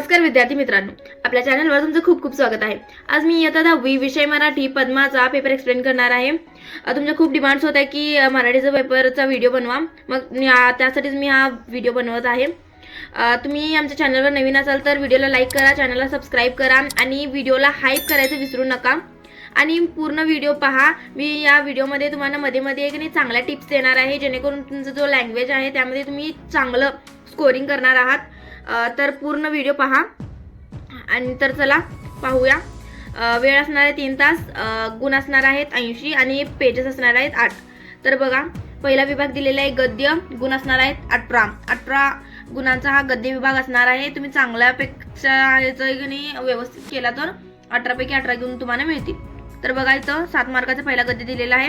नमस्कार विद्यार्थी मित्रांनो, आपल्या चॅनलवर तुमचं खूप खूप स्वागत आहे। आज मी इयत्ता 10वी विषय मराठी पद्माचा पेपर एक्सप्लेन करणार आहे। तुमच्या खूप डिमांड्स होत्या की मराठीचा पेपरचा व्हिडिओ बनवा, मग त्यासाठीच मी हा व्हिडिओ बनवत आहे। तुम्ही आमच्या चॅनलवर नवीन असाल तर व्हिडिओला लाईक करा, चॅनलला सबस्क्राईब करा आणि व्हिडिओला हाईप करायचं विसरू नका आणि पूर्ण व्हिडिओ पहा। मी या व्हिडिओमध्ये तुम्हाला मध्ये मध्ये एक चांगल्या टिप्स देणार आहे, जेणेकरून तुमचा जो लँग्वेज आहे त्यामध्ये तुम्ही चांगलं स्कोरिंग करणार आहात। तर पूर्ण व्हिडिओ पहा आणि तर चला पाहूया। वेळ असणार आहे 3 तास, गुण असणार आहेत 80 आणि पेजेस असणार आहेत 8। तर बघा, पहिला विभाग दिलेला आहे गद्य, गुण असणार आहेत 18 गुणांचा हा गद्य विभाग असणार आहे। तुम्ही चांगल्यापेक्षा व्यवस्थित केला तर 18 पैकी 18 गुण तुम्हाला मिळतील। तर बघा, इथं 7 मार्काचा पहिला गद्य दिलेला आहे।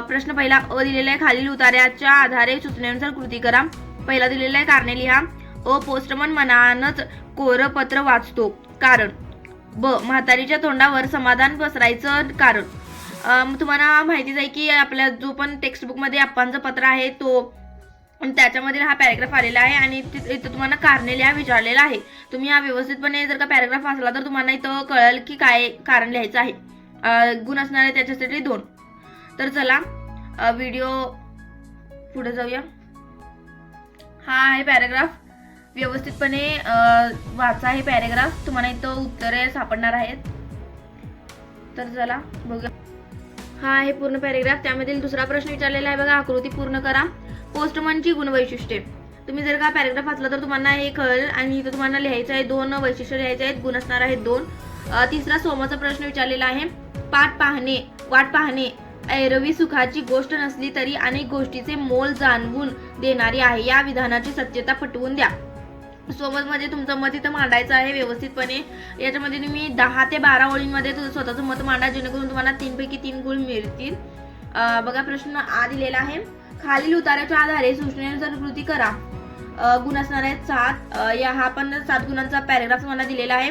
प्रश्न पहिला अ दिलेला आहे, खालील उतार्याच्या आधारे सूचनेनुसार कृती करा। पहिला दिलेला आहे कारणे लिहा। अ पोस्टमन मनानच कोरं पत्र वाचतो कारण। ब म्हातारीच्या तोंडावर समाधान पसरायचं कारण। तुम्हाला माहितीच आहे की आपल्या जो पण टेक्स्ट बुक मध्ये आप्पांचं पत्र आहे तो त्याच्यामध्ये हा पॅराग्राफ आलेला आहे आणि इथं तुम्हाला कारणे लिहा विचारलेला आहे। तुम्ही हा व्यवस्थितपणे जर का पॅराग्राफ वाचला तर तुम्हाला इथं कळेल की काय कारण लिहायचं आहे। गुण असणार आहे त्याच्यासाठी 2। तर चला व्हिडिओ पुढे जाऊया। हा आहे पॅराग्राफ, व्यवस्थितपणे वाचा हे पॅराग्राफ, तुम्हाला इथं उत्तरे सापडणार आहेत। तर चला बघूया। हा आहे पूर्ण पॅराग्राफ, त्यामधील दुसरा प्रश्न विचारलेला आहे बघा, आकृती पूर्ण करा। पोस्टमनची गुणवैशिष्ट्ये। तुम्ही जर का पॅराग्राफ वाचला तर तुम्हाला हे कळेल आणि इथं तुम्हाला लिहायचं आहे 2 वैशिष्ट्य लिहायचे आहेत, गुण असणार आहेत 2। तिसरा सोमाचा प्रश्न विचारलेला आहे, वाट पाहणे ऐरवी सुखाची गोष्ट नसली तरी अनेक गोष्टीचे मोल जाणवून देणारी आहे, या विधानाची सत्यता पटवून द्या। सोबत मध्ये तुमचं मत इथं मांडायचं आहे व्यवस्थितपणे। याच्यामध्ये तुम्ही 10 ते 12 ओळींमध्ये स्वतःचं मत मांडा, जेणेकरून तुम्हाला 3 पैकी 3 गुण मिळतील। बघा, प्रश्न आ दिलेला आहे, खालील उतार्याच्या आधारे सूचनेनुसार कृती करा। गुण असणार आहेत 7। हा पण 7 गुणांचा पॅराग्राफ मला दिलेला आहे।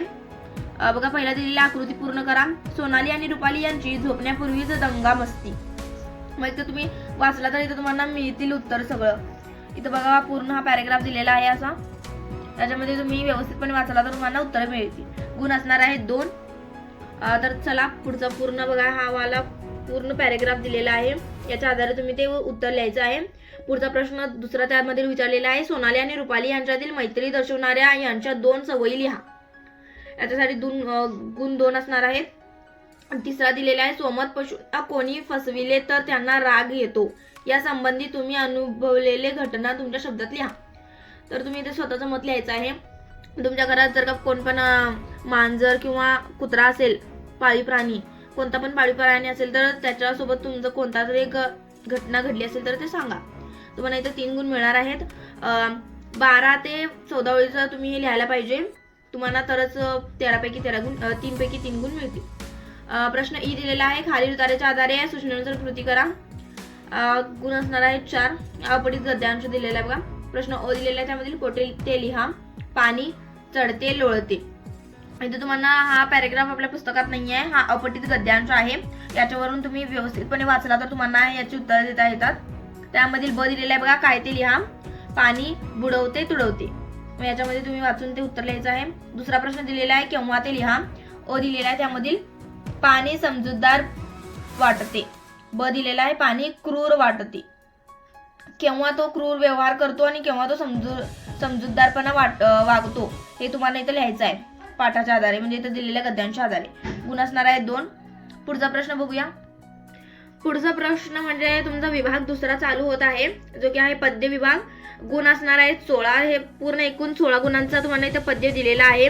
बघा, पहिला दिलेला आकृती पूर्ण करा। सोनाली आणि रुपाली यांची झोपण्यापूर्वीच दंगा मस्ती। मग इथं तुम्ही वाचला तर इथं तुम्हाला मिळतील उत्तर सगळं। इथं बघा, पूर्ण हा पॅराग्राफ दिलेला आहे असा, त्याच्यामध्ये तुम्ही व्यवस्थितपणे वाचला तर तुम्हाला उत्तर मिळतील। गुण असणार आहेत 2। तर चला पुढचा पूर्ण बघा, हा वाला पूर्ण पॅराग्राफ दिलेला आहे, याच्या आधारे तुम्ही ते उत्तर लिहायचं आहे। पुढचा प्रश्न दुसरा त्यामध्ये विचारलेला आहे, सोनाली आणि रुपाली यांच्यातील मैत्री दर्शवणाऱ्या यांच्या 2 सवयी लिहा। याच्यासाठी गुण 2 असणार आहेत। तिसरा दिलेला आहे, सोमत पशूंना कोणी फसविले तर त्यांना राग येतो, या संबंधी तुम्ही अनुभवलेले घटना तुमच्या शब्दात लिहा। तर तुम्ही इथे स्वतःचं मत लिहायचं आहे। तुमच्या घरात जर का कोण पण मांजर किंवा कुत्रा असेल, पाळीव प्राणी, कोणता पण पाळीव प्राणी असेल तर त्याच्यासोबत तुमचं कोणता तरी एक घटना घडली असेल तर ते सांगा। तुम्हाला इथे 3 गुण मिळणार आहेत। 12 ते 14 ओळीचं तुम्ही हे लिहायला पाहिजे, तुम्हाला तरच 13 पैकी 13 गुण 3 पैकी 3 गुण मिळतील। प्रश्न ई दिलेला आहे, खालील उतार्याच्या आधारे सूचनेनुसार कृती करा। गुण असणार आहेत 4। अपठित गद्यांश दिलेला आहे बघा। प्रश्न अ दिलेला आहे, त्यामधील कोठे ते लिहा। पाणी चढते लोळते। इथे तुम्हाला हा पॅराग्राफ आपल्या पुस्तकात नाही आहे, हा अपठित गद्यांश आहे। याच्यावरून तुम्ही व्यवस्थितपणे वाचला तर तुम्हाला याची उत्तर देता येतात। त्यामधील ब दिलेला आहे बघा, काय ते लिहा। पाणी बुडवते तुडवते। याच्यामध्ये तुम्ही वाचून ते उत्तर लिहायचं आहे। दुसरा प्रश्न दिलेला आहे, केव्हा ते लिहा। अ दिलेला आहे, त्यामधील पाणी समजूतदार वाटते। ब दिलेला आहे, पाणी क्रूर वाटते। केव्हा तो क्रूर व्यवहार करतो आणि केव्हा तो समजूतदारपणा वागतो हे तुम्हाला इथं लिहायचं आहे पाठाच्या आधारे, म्हणजे इथं दिलेल्या गद्यांच्या आधारे। गुण असणार आहे 2। पुढचा प्रश्न बघूया। पुढचा प्रश्न म्हणजे तुमचा विभाग दुसरा चालू होत आहे, जो की आहे पद्य विभाग। गुण असणार आहेत 16। हे पूर्ण एकूण 16 गुणांचा तुम्हाला इथं पद्य दिलेला आहे।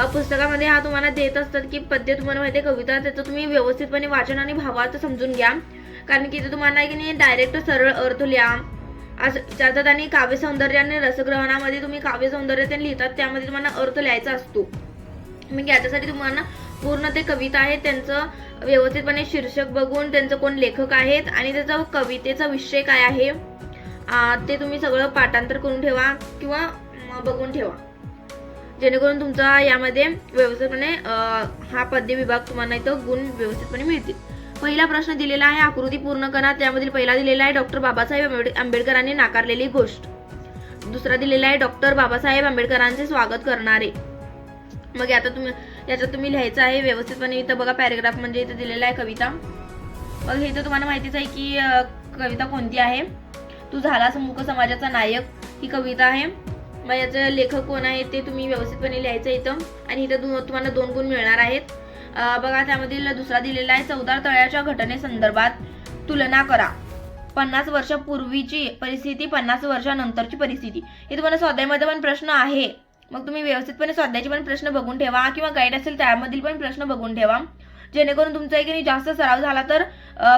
पुस्तकामध्ये हा तुम्हाला देत असतात की पद्य तुम्हाला माहिती आहे कविता, त्याचं तुम्ही व्यवस्थितपणे वाचन आणि भावार्थ समजून घ्या, कारण की इथे तुम्हाला की नाही डायरेक्ट सरळ अर्थ लिहा जातात आणि काव्य सौंदर्य आणि रसग्रहणामध्ये तुम्ही काव्य सौंदर्य ते लिहितात, त्यामध्ये तुम्हाला अर्थ लिहायचा असतो। मग याच्यासाठी तुम्हाला पूर्ण ते कविता आहे त्यांचं व्यवस्थितपणे शीर्षक बघून, त्यांचं कोण लेखक आहेत आणि त्याचा कवितेचा विषय काय आहे ते तुम्ही सगळं पाठांतर करून ठेवा किंवा बघून ठेवा, जेणेकरून तुमचा यामध्ये व्यवस्थितपणे हा पद्य विभाग तुम्हाला इथं गुण व्यवस्थितपणे मिळतील। पहिला प्रश्न दिलेला आहे, आकृती पूर्ण करा। त्यामधील पहिला दिलेला आहे, डॉक्टर बाबासाहेब आंबेडकरांनी नाकारलेली गोष्ट। दुसरा दिलेला आहे, डॉक्टर बाबासाहेब आंबेडकरांचे स्वागत करणारे। मग आता याच्यात तुम्ही लिहायचं आहे व्यवस्थितपणे. इथं बघा पॅरेग्राफ म्हणजे इथं दिलेला आहे कविता. मग हे तर तुम्हाला माहितीच आहे की कविता कोणती आहे. तू झालास मूक समाजाचा नायक ही कविता आहे. मग याचं लेखक कोण आहे ते तुम्ही व्यवस्थितपणे लिहायचं इथं. आणि इथं तुम्हाला 2 गुण मिळणार आहेत. बघा त्यामधील दुसरा दिलेला आहे चौदार तळ्याच्या घटनेसंदर्भात तुलना करा. 50 वर्षापूर्वीची परिस्थिती 50 वर्षानंतरची परिस्थिती. हे तुम्हाला स्वाध्यायामध्ये पण प्रश्न आहे. मग तुम्ही व्यवस्थितपणे स्वाध्यायाचे पण प्रश्न बघून ठेवा किंवा गाईड असेल त्यामधील पण प्रश्न बघून ठेवा, जेणेकरून तुमचा एक नाही जास्त सराव झाला तर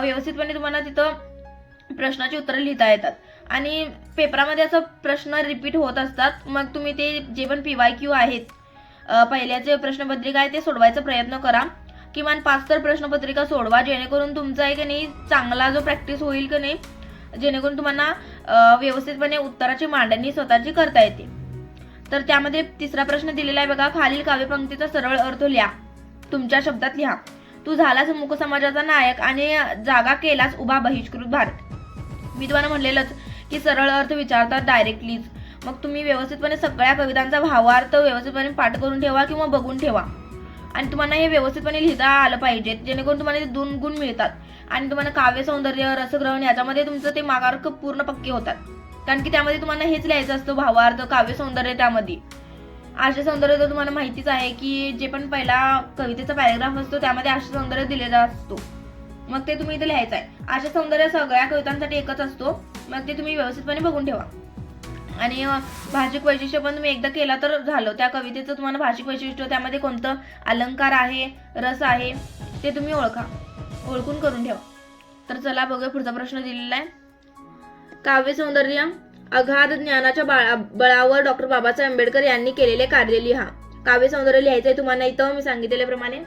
व्यवस्थितपणे तुम्हाला तिथं प्रश्नाची उत्तरं लिहिता येतात. आणि पेपरामध्ये असं प्रश्न रिपीट होत असतात. मग तुम्ही ते जे पण PYQ आहेत पहिल्याचे प्रश्नपत्रिका आहे ते सोडवायचा प्रयत्न करा. किमान 5 तर प्रश्नपत्रिका सोडवा, जेणेकरून तुमचा एक नाही चांगला जो प्रॅक्टिस होईल की नाही, जेणेकरून तुम्हाला व्यवस्थितपणे उत्तराची मांडणी स्वतःची करता येते. तर त्यामध्ये तिसरा प्रश्न दिलेला आहे बघा. खालील काव्यपंक्तीचा सरळ अर्थ लिहा. तुमच्या शब्दात लिहा. तू झालास मूक समाजाचा नायक आणि जागा केलास उभा बहिष्कृत भारत. मी तुम्हाला म्हणलेलंच की सरळ अर्थ विचारतात डायरेक्टलीच. मग तुम्ही व्यवस्थितपणे सगळ्या कवितांचा भावार्थ व्यवस्थितपणे पाठ करून ठेवा किंवा बघून ठेवा. आणि तुम्हाला हे व्यवस्थितपणे लिहिता आलं पाहिजे, जेणेकरून तुम्हाला 2 गुण मिळतात. आणि तुम्हाला काव्य सौंदर्य रसग्रहण याच्यामध्ये तुमचं ते मार्क पूर्ण पक्के होतात. कारण की त्यामध्ये तुम्हाला हेच लिहायचं असतं भावार्थ काव्य सौंदर्य. त्यामध्ये आशय सौंदर्य तर तुम्हाला माहितीच आहे की जे पण पहिला कवितेचा पॅरेग्राफ असतो त्यामध्ये आशय सौंदर्य दिलेला असतो. मग ते तुम्ही इथे लिहायचं आहे. आशय सौंदर्य सगळ्या कवितांसाठी एकच असतो. मग ते तुम्ही व्यवस्थितपणे बघून ठेवा. आणि भाषिक वैशिष्ट्य पण तुम्ही एकदा केला तर झालं. त्या कवितेचं तुम्हाला भाषिक वैशिष्ट्य त्यामध्ये कोणतं अलंकार आहे रस आहे ते तुम्ही ओळखून करून ठेवा. तर चला बघूया पुढचा प्रश्न दिलेला आहे. काव्य सौंदर्य अगाध ज्ञानाच्या बळावर डॉक्टर बाबासाहेब आंबेडकर यांनी केलेले कार्य लिहा. काव्य सौंदर्य लिहायचं आहे तुम्हाला इथं मी सांगितलेल्याप्रमाणे.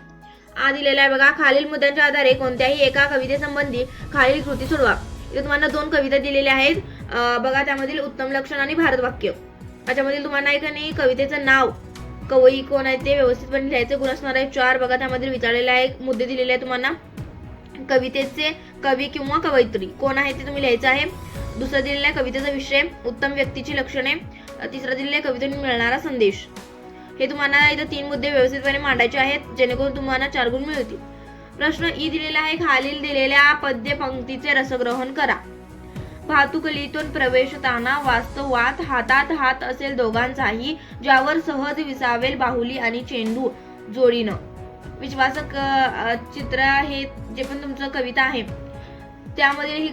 दिलेला आहे बघा. खालील मुद्द्यांच्या आधारे कोणत्याही एका कवितेसंबंधी खालील कृती सोडवा. इथे तुम्हाला 2 कविता दिलेल्या आहेत बघा. त्यामधील उत्तम लक्षण आणि भारतवाक्य. त्याच्यामधील तुम्हाला एक नाही कवितेचं नाव कवयी कोण आहे ते व्यवस्थितपणे लिहायचे. गुण असणार आहे 4. बघा त्यामध्ये विचारलेले आहे मुद्दे दिलेले आहे तुम्हाला. कवितेचे कवी किंवा कवयित्री कोण आहे ते तुम्ही लिहायचं आहे. दुसरा दिलेला आहे कवितेचा विषय, उत्तम व्यक्तीची लक्षणे. तिसरा दिलेला आहे कवितेतून मिळणारा संदेश. हे तुम्हाला इथं 3 मुद्दे व्यवस्थितपणे मांडायचे आहेत, जेणेकरून तुम्हाला 4 गुण मिळतील. प्रश्न दिलेला आहे. खालील दिलेल्या पद्य पंक्तीचे रसग्रहण करा. भातुकलीतून प्रवेशताना वास्तवात हातात हात असेल दोघांचाही, ज्यावर सहज विसावेल बाहुली आणि चेंडू जोडीनं. विश्वासक चित्र हे जे पण तुमचं कविता आहे त्यामध्ये ही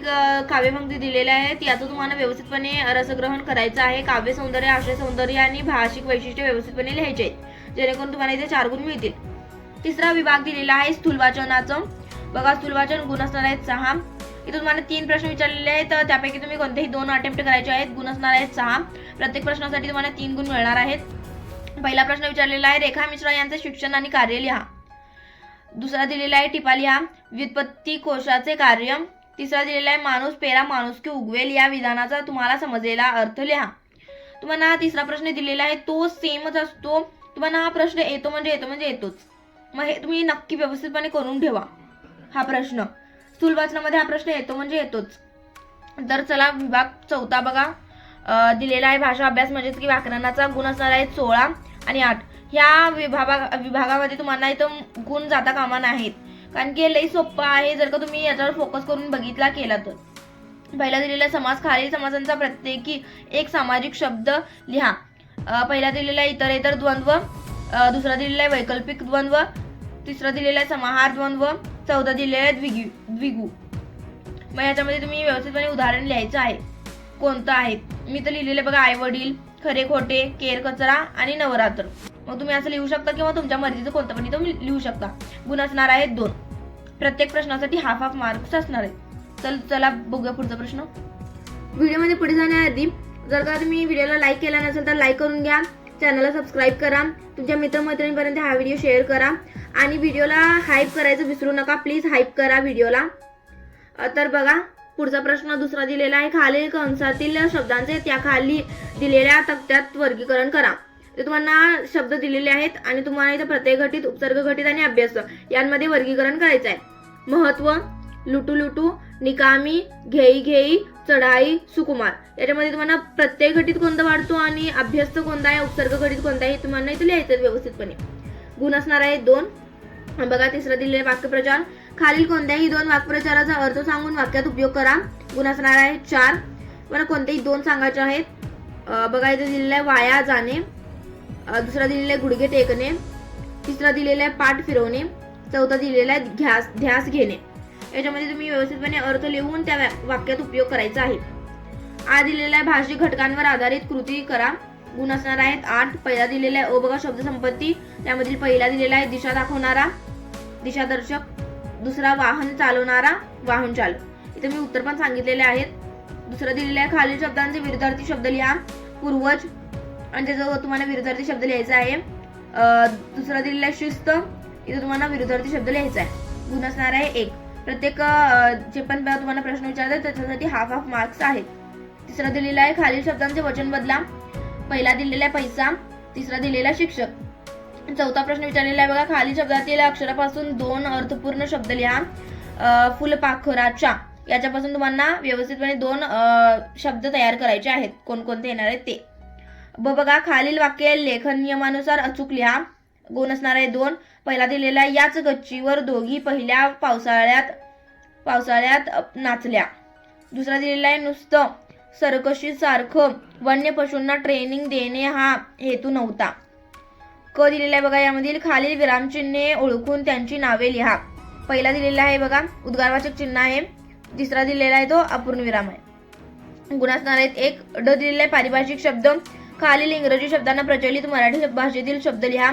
काव्यपंक्ती दिलेल्या आहेत. याचं तुम्हाला व्यवस्थितपणे रसग्रहण करायचं आहे. काव्य सौंदर्य आशय सौंदर्य आणि भाषिक वैशिष्ट्य व्यवस्थितपणे लिहायचे आहेत, जेणेकरून तुम्हाला इथे 4 गुण मिळतील. तिसरा विभाग दिलेला आहे स्थूलवाचनाचं. बघा स्थूलवाचन गुण असणार आहेत 6. इथे तुम्हाला 3 प्रश्न विचारलेले आहेत, त्यापैकी तुम्ही कोणतेही 2 अटेम्प्ट करायचे आहेत. गुण असणार आहेत 6. प्रत्येक प्रश्नासाठी तुम्हाला 3 गुण मिळणार आहेत. पहिला प्रश्न विचारलेला आहे रेखा मिश्रा यांचे शिक्षण आणि कार्य लिहा. दुसरा दिलेला आहे टिपा लिहा. व्युत्पत्ती कोशाचे कार्य. तिसरा दिलेला आहे माणूस पेरा माणुसकी उगवेल या विधानाचा तुम्हाला समजलेला अर्थ लिहा. तुम्हाला हा तिसरा प्रश्न दिलेला आहे तो सेमच असतो. तुम्हाला हा प्रश्न येतो म्हणजे येतोच. मग हे तुम्ही नक्की व्यवस्थितपणे करून ठेवा. हा प्रश्न स्थूल वाचनामध्ये हा प्रश्न येतो म्हणजे येतोच. तर चला विभाग 4 बघा. दिलेला आहे भाषा अभ्यास म्हणजेच की व्याकरणाचा. गुण असणार आहेत 16 आणि 8. ह्या विभागामध्ये तुम्हाला इथं गुण जाता कामा नाहीत, कारण की लई सोपं आहे जर का तुम्ही याच्यावर फोकस करून बघितला केला तर. पहिला दिलेला समास. खालील समासांचा प्रत्येकी एक सामाजिक शब्द लिहा. पहिला दिलेला आहे इतरेतर द्वंद्व. दुसरा दिलेला आहे वैकल्पिक द्वंद्व. तिसरा दिलेला आहे समाहार द्वंद्व. 14 दिलेला आहे द्विगु. मग याच्यामध्ये तुम्ही व्यवस्थितपणे उदाहरण लिहायचं आहे. कोणतं आहे मी तर लिहिलेलं बघा. आई वडील, खरे खोटे, केर कचरा आणि नवरात्र. मग तुम्ही असं लिहू शकता किंवा तुमच्या मर्जीचं कोणतं पण तुम्ही लिहू शकता. गुण असणार आहेत 2. प्रत्येक प्रश्नासाठी हाफ मार्क्स असणार आहेत. चला बघूया पुढचा प्रश्न. व्हिडिओमध्ये पुढे जाण्याआधी जर का तुम्ही व्हिडिओला लाईक केला नसेल तर लाईक करून घ्या. चॅनलला सबस्क्राईब करा. तुमच्या मित्रमैत्रिणींपर्यंत हा व्हिडिओ शेअर करा. आणि व्हिडिओला हाईप करायचं विसरू नका. प्लीज हाईप करा व्हिडिओला. तर बघा पुढचा प्रश्न दुसरा दिलेला आहे. खालील कंसातील शब्दांचे त्याखाली दिलेल्या तक्त्यात वर्गीकरण करा. ते तुम्हाला शब्द दिलेले आहेत आणि तुम्हाला इथे प्रत्यय घटित, उपसर्ग घटित आणि अभ्यास यांमध्ये वर्गीकरण करायचं आहे. महत्व, लुटू लुटू, निकामी, घेई घेई, चढाई, सुकुमार. याच्यामध्ये तुम्हाला प्रत्यय घटित कोणता वाढतो आणि अभ्यास कोणता आहे, उपसर्ग घटित कोणता आहे, तुम्हाला इथे लिहायचं व्यवस्थितपणे. गुण असणार आहे 2. बघा तिसरं दिलेलं वाक्यप्रचार, खालील कोणत्याही 2 वाक्यप्रचाराचा अर्थ सांगून वाक्यात उपयोग करा. गुण असणार आहे 4. मला कोणतेही 2 सांगायचे आहेत. बघा इथे दिलेलं आहे वाया जाणे, दुसरा दिलेला आहे गुडघे टेकणे, तिसरा दिलेला आहे पाठ फिरवणे, चौथा दिलेला आहे ध्यास घेणे. याच्यामध्ये तुम्ही व्यवस्थितपणे अर्थ लिहून त्या वाक्यात उपयोग करायचा आहे. दिलेला आहे भाषिक घटकांवर आधारित कृती करा. गुण असणार आहेत 8. पहिला दिलेला आहे बघा शब्दसंपत्ती, त्यामधील पहिला दिलेला आहे दिशा दाखवणारा, दिशादर्शक, दुसरा वाहन चालवणारा, वाहन चालक. इथे मी उत्तर पण सांगितलेले आहेत. दुसरं दिलेलं आहे खालील शब्दांचे विरुद्धार्थी शब्द लिहा. पूर्वज आणि त्याच्यावर तुम्हाला विरुद्धार्थी शब्द लिहायचा आहे. दुसरा दिलेला आहे शिस्त, इथे तुम्हाला विरुद्धार्थी शब्द लिहायचा आहे. गुण असणार आहे 1. प्रत्येक जे पण तुम्हाला प्रश्न विचारतात त्याच्यासाठी हाफ मार्क्स आहेत. तिसरा दिलेला आहे खालील शब्दांचे वचन बदला. पहिला दिलेला आहे पैसा, तिसरा दिलेला शशिक्षक. चौथा प्रश्न विचारलेला आहे बघा खालील शब्दातील अक्षरापासून 2 अर्थपूर्ण शब्द लिहा. फुलपाखराच्या याच्यापासून तुम्हाला व्यवस्थितपणे 2 शब्द तयार करायचे आहेत. कोणकोणते येणार आहेत ते बघा. खालील वाक्य लेखन नियमानुसार अचूक लिहा. गुण असणार आहे 2. पहिला दिलेला आहे याच गच्चीवर दोघी पहिल्या पावसाळ्यात नाचल्या. दुसरा दिलेला आहे नुसतं सर्कशी सारखं वन्य पशूंना ट्रेनिंग देणे हा हेतू नव्हता. क दिलेला आहे बघा. यामधील खालील विरामचिन्हे ओळखून त्यांची नावे लिहा. पहिला दिलेला आहे बघा उद्गारवाचक चिन्ह आहे, तिसरा दिलेला आहे तो अपूर्ण विराम आहे. गुण असणार आहेत 1. ड दिलेला आहे पारिभाषिक शब्द. खालील इंग्रजी शब्दांना प्रचलित मराठी भाषेतील शब्द लिहा.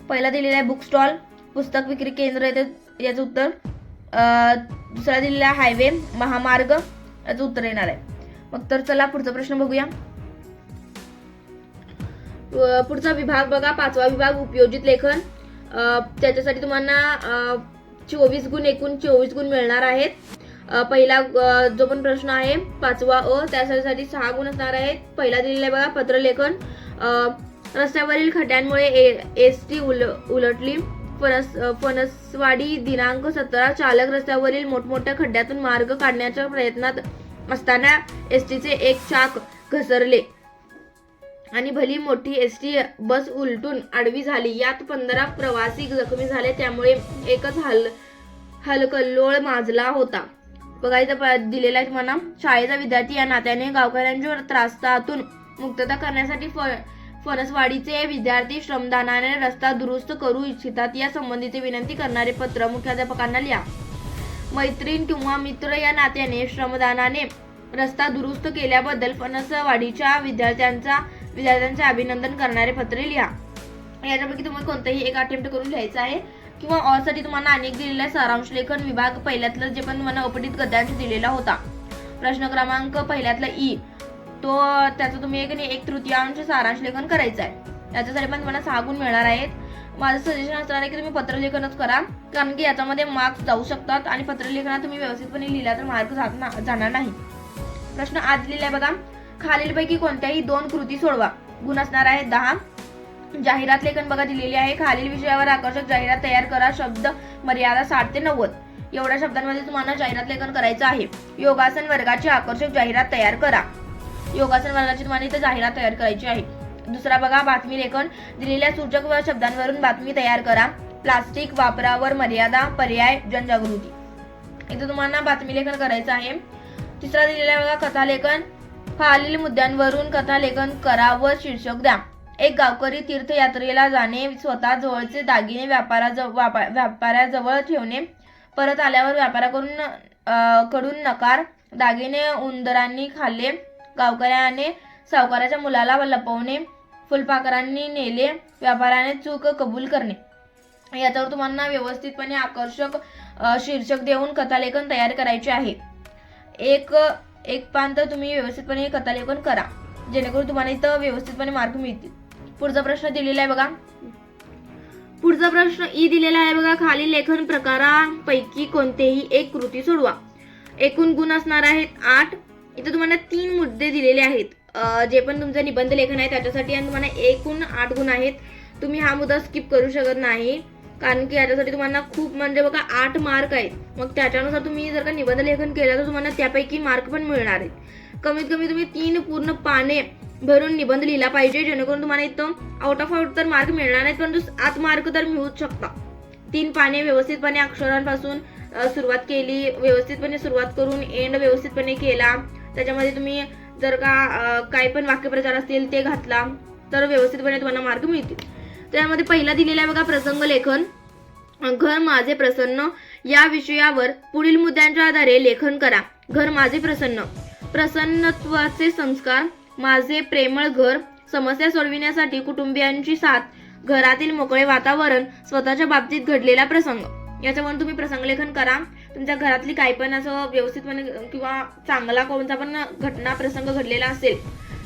पहिला दिलेला आहे बुक स्टॉल, पुस्तक विक्री केंद्र याचं उत्तर. दुसरा दिलेला आहे हायवे, महामार्ग याचं उत्तर येणार आहे. मग तर चला पुढचा प्रश्न बघूया. पुढचा विभाग बघा 5वा विभाग उपयोजित लेखन. त्याच्यासाठी तुम्हाला 24 गुण, एकूण 24 गुण मिळणार आहेत. पहिला जो पण प्रश्न आहे 5वा अ, त्यासाठी 6 गुण असणार आहेत. पहिला दिलेला आहे बघा पत्रलेखन. रस्त्यावरील खड्ड्यांमुळे एसटी उलटली. फणसवाडी दिनांक 17. चालक रस्त्यावरील मोठमोठ्या खड्ड्यातून मार्ग काढण्याच्या प्रयत्नात असताना एसटीचे एक चाक घसरले आणि भली मोठी एसटी बस उलटून आडवी झाली. यात 15 प्रवासी जखमी झाले. त्यामुळे एकच हलकल्लोळ माजला होता. बघा इथं दिलेला आहे तुम्हाला शाळेचा विद्यार्थी या नात्याने गावकऱ्यांच्या त्रासातून मुक्तता करण्यासाठी फणसवाडीचे विद्यार्थी श्रमदानाने रस्ता दुरुस्त करू इच्छितात. या संबंधीचे विनंती करणारे पत्र मुख्याध्यापकांना लिहा. मैत्रीण किंवा मित्र या नात्याने श्रमदानाने रस्ता दुरुस्त केल्याबद्दल फणसवाडीच्या विद्यार्थ्यांचे अभिनंदन करणारे पत्र लिहा. याच्यापैकी तुम्ही कोणतेही एक अटेम्प्ट करून लिहायचं आहे किंवा ऑसाठी तुम्हाला अनेक दिलेला सारांश लेखन विभाग पहिल्यातलं जे पण तुम्हाला अपठित गद्यांश दिलेला होता. प्रश्न क्रमांक पहिल्यातला ई तो त्याचं तुम्ही 1/3 सारांश लेखन करायचं आहे. याच्यासाठी पण तुम्हाला 6 गुण मिळणार आहेत. माझं सजेशन असणार आहे की तुम्ही पत्रलेखनच करा, कारण की याच्यामध्ये मार्क्स जाऊ शकतात आणि पत्रलेखनात तुम्ही व्यवस्थितपणे लिहिला तर मार्क जाणार नाही. प्रश्न आज लिहिलाय बघा. खालीलपैकी कोणत्याही 2 कृती सोडवा. गुण असणार आहे 10. जाहिरात लेखन बघा दिलेली आहे. खालील विषयावर आकर्षक जाहिरात तयार करा. शब्द मर्यादा 60 ते 90 एवढ्या शब्दांमध्ये तुम्हाला जाहिरात लेखन करायचं आहे. योगासन वर्गाची आकर्षक जाहिरात तयार करा. योगासन वर्गाची तुम्हाला इथे जाहिरात तयार करायची आहे. दुसरा बघा बातमी लेखन. दिलेल्या सूचक व शब्दांवरून बातमी तयार करा. प्लास्टिक वापरावर मर्यादा, पर्याय, जनजागृती. इथे तुम्हाला बातमी लेखन करायचं आहे. तिसरा दिलेला बघा कथा लेखन. खालील मुद्द्यांवरून कथा लेखन करा व शीर्षक द्या. एक गावकरी तीर्थयात्रेला जाणे, स्वतः जवळचे दागिने व्यापाऱ्याजवळ ठेवणे, परत आल्यावर व्यापाऱ्याकडून नकार, दागिने उंदरांनी खाल्ले, गावकऱ्याने सावकाराच्या मुलाला लपवणे, फुलपाखरांनी नेले, व्यापाऱ्याने चूक कबूल करणे. याच्यावर तुम्हाला व्यवस्थितपणे आकर्षक शीर्षक देऊन कथालेखन तयार करायचे आहे. एक पान तर तुम्ही व्यवस्थितपणे कथालेखन करा, जेणेकरून तुम्हाला इथं व्यवस्थितपणे मार्क मिळतील. पुढचा प्रश्न दिलेला आहे बघा. पुढचा प्रश्न ई दिलेला आहे बघा. खालील लेखन प्रकारांपैकी कोणतेही एक कृती सोडवा. एकूण गुण असणार आहेत 8. इथे तुम्हाला 3 मुद्दे दिलेले आहेत. जे पण तुमचं निबंध लेखन आहे त्याच्यासाठी आणि तुम्हाला एकूण 8 गुण आहेत. तुम्ही हा मुद्दा स्किप करू शकत नाही, कारण की याच्यासाठी तुम्हाला खूप म्हणजे बघा 8 मार्क आहेत. मग त्याच्यानुसार तुम्ही जर का निबंध लेखन केलं तर तुम्हाला त्यापैकी मार्क पण मिळणार आहेत. कमीत कमी तुम्ही 3 पूर्ण पाने भरून निबंध लिहिला पाहिजे, जेणेकरून तुम्हाला इथं आउट ऑफ आउट तर मार्क मिळणार नाहीत, परंतु 8 मार्क तर मिळूच शकता. 3 पाने व्यवस्थितपणे अक्षरांपासून सुरुवात केली, व्यवस्थितपणे सुरुवात करून एंड व्यवस्थितपणे केला. त्याच्यामध्ये तुम्ही जर का काही पण वाक्यप्रचार असतील ते घातला तर व्यवस्थितपणे तुम्हाला मार्क मिळतील. त्यामध्ये पहिला दिलेला आहे बघा, प्रसंग लेखन. घर माझे प्रसन्न या विषयावर पुढील मुद्द्यांच्या आधारे लेखन करा. घर माझे प्रसन्न, प्रसन्नत्वाचे संस्कार, माझे प्रेमळ घर, समस्या सोडविण्यासाठी कुटुंबियांची साथ, घरातील मोकळे वातावरण, स्वतःच्या बाबतीत घडलेला प्रसंग. याच्यावरून तुम्ही प्रसंग लेखन करा. तुमच्या घरातली काही पण असं व्यवस्थितपणे किंवा चांगला कोणता पण घटना प्रसंग घडलेला असेल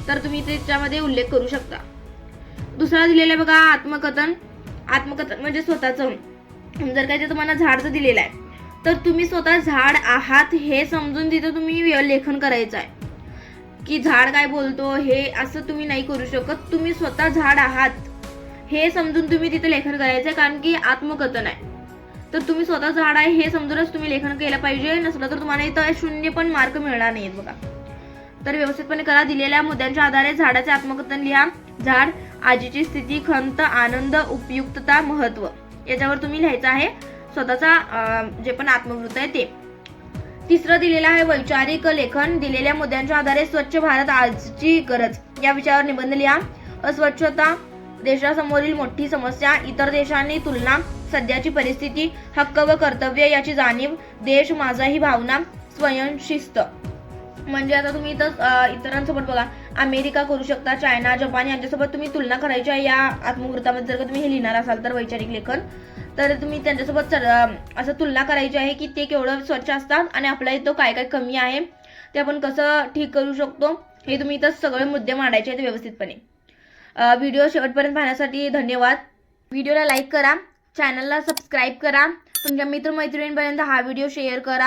तर तुम्ही त्याच्यामध्ये उल्लेख करू शकता. दुसरा दिलेला बघा, आत्मकथन. आत्मकथन म्हणजे स्वतःचं. जर काही तुम्हाला झाडचं दिलेलं आहे तर तुम्ही स्वतः झाड आहात हे समजून तिथं तुम्ही लेखन करायचं आहे. की झाड काय बोलतो हे असं तुम्ही नाही करू शकत. तुम्ही स्वतः झाड आहात हे समजून तुम्ही तिथे लेखन करायचं आहे, कारण की आत्मकथन आहे. तर तुम्ही स्वतः झाड आहे हे समजूनच तुम्ही लेखन केलं पाहिजे. नसलं तर तुम्हाला इथं 0 पण मार्क मिळणार नाहीत बघा. तर व्यवस्थितपणे करा. दिलेल्या मुद्द्यांच्या आधारे झाडाचे आत्मकथन लिहा. झाड, आजीची स्थिती, खंत, आनंद, उपयुक्तता, महत्व याच्यावर तुम्ही लिहायचं आहे स्वतःचा जे पण आत्मवृत्त आहे ते. तिसरं दिलेलं आहे वैचारिक लेखन. दिलेल्या मुद्द्यांच्या आधारे स्वच्छ भारत आजची गरज या विषयावर निबंध लिहा. अस्वच्छता, देशासमोरील मोठी समस्या, इतर देशांनी तुलना, सध्याची परिस्थिती, हक्क व कर्तव्य याची जाणीव, देश माझा ही भावना, स्वयंशिस्त. म्हणजे आता तुम्ही इथं इतरांसोबत बघा, अमेरिका करू शकता, चायना, जपान यांच्यासोबत तुम्ही तुलना करायची आहे या आत्मवृत्तामध्ये. जर का तुम्ही हे लिहिणार असाल तर वैचारिक लेखन, तर तुम्ही त्यांच्यासोबत असं तुलना करायची आहे की ते केवढं स्वच्छ असतात आणि आपल्या इथं काय काय कमी आहे ते आपण कसं ठीक करू शकतो, हे तुम्ही इथं सगळे मुद्दे मांडायचे आहेत व्यवस्थितपणे. व्हिडिओ शेवटपर्यंत पाहण्यासाठी धन्यवाद. व्हिडिओला लाईक करा, चॅनलला सबस्क्राईब करा, तुमच्या मित्रमैत्रिणींपर्यंत हा व्हिडिओ शेअर करा.